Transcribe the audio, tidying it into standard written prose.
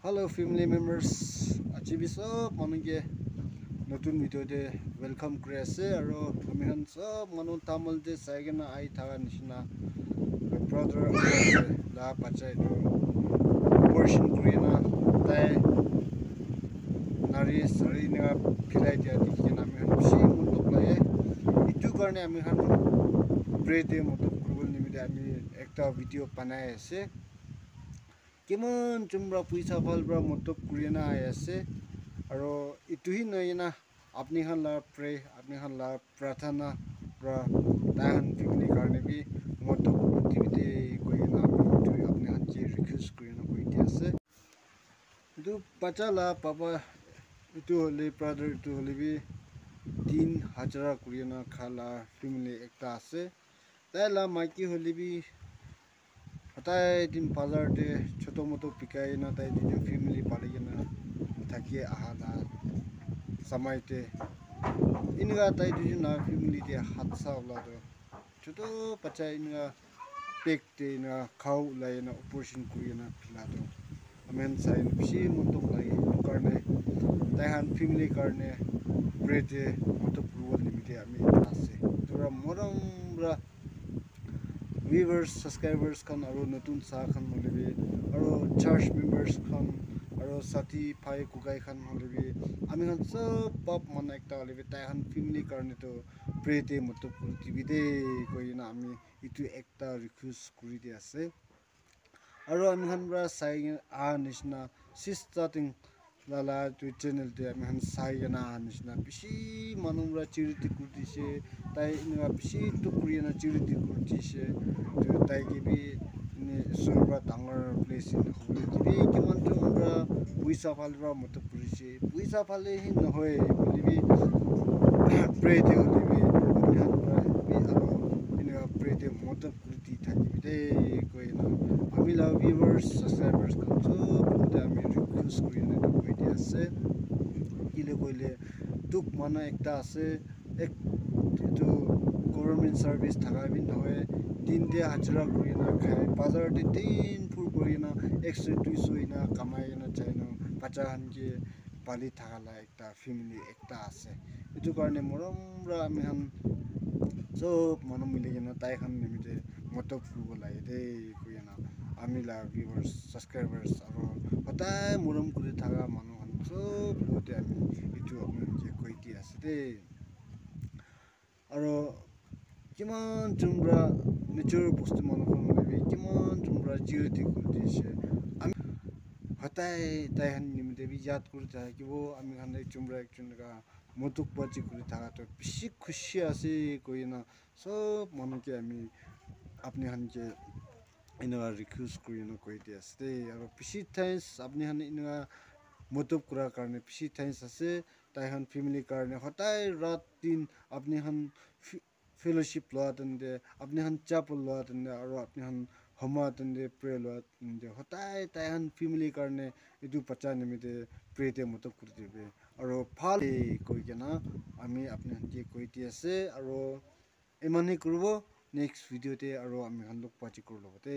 Hello family members, আজি সব মানুহে নতুন ভিডিওতে ওয়েলকাম কৰি আছে আৰু আমি হান সব মানুহ তামল যে চাইগেনা আই থাকা নিচিনা ব্রাদার লা পাচাই তো পৰ্শন কৰি না তাই নাৰী সৰি না ফিলাই দিয়া দেখি না আমি হান বেছি মন্তক লাগে ইটো কাৰণে আমি হান প্ৰেতে মন্তক কৰিব নিমিতে আমি একটা ভিডিও বনাই আছে কিমান চুমৰা পইচা ফালবৰা মতক কুৰিনা আই আছে আৰু ইটোহি নয়না আপনি হান লা প্ৰে আপনি হান লা প্ৰাৰ্থনা প্ৰা তাহান ফিমলি কাৰণে বি মতক টিভিতে কইনা ইটো আপনি হান যে ৰিকুৱেষ্ট কৰিনা কইতে আছে ইটো বাচ্চা লা পাপা ইটো হলে ব্ৰাদাৰ ইটো হলে বি 3000 কুৰিনা খালা ফিমলি একটা আছে তাইলা মাইকি হলে B Hatai din bazar de choto moto pikai na tai din family pali na thaki ahada samai te inga tai din na family de hatsa wala do choto pacha inga pek te na khau lai na operation kuri na phila do amen sai bishi moto lai karne tai han family karne bread moto approval limite ami ase tora moram ra viewers subscribers kan aro notun sa khan holebi aro church members khan aro sati phai kugai khan holebi ami khan sob pop man ekta holebi tai han family karne to pray te moto tv de koina ami itu ekta request kuri di ase aro ami khan ra sai a nishna sister thing lala tu channel de ami han sai na nishna bishi manumra chiriti kurtise tai inga bishi to kuriana chiriti kurtise tai ki bi ni surba tangar place in hole bi kiman tumra puisa falra mot purise puisa fale hi no hoy bolibi pray de bolibi ami han ra bi aro inga pray de mot kurti thaki bi de koina ami la viewers subscribers kan so bude ami request kurina koiti ase ile koile tuk mana ekta ase ek to government service thaka bin hoy din de hajra kurina khai bazar de din pur kurina 100-200 ina kamai na chaino pacha han ke pali thakala ekta family ekta ase itu karne moram ra ami han so manu mile na tai khan nimite moto pur lai de kuina ami la viewers subscribers aro hotai moram kuri thaka manu han so bote ami itu ami ke koiti ase de aro kiman chumra nature post manu kon lebi kiman chumra jirti kurtise ami hatai tai han nimte bi yad kurta ki wo ami han chumra ekchun ga motuk bachi kuri thaga to bishi khushi ase koina sob manu ke ami apni han ke ina request kurina koiti ase aro bishi thanks apni han ina motuk kura karne bishi thanks ase tai han family karne hatai rat din apni han fellowship lo atende apni han chapel lo atende aro apni han homa atende pray lo atende hotai tai han family karne edu pacha nimite pray te moto kurtibe aro phal koi kena ami apni han ke koiti ase aro emani kurbo next video te aro ami han lok pachi kurlo te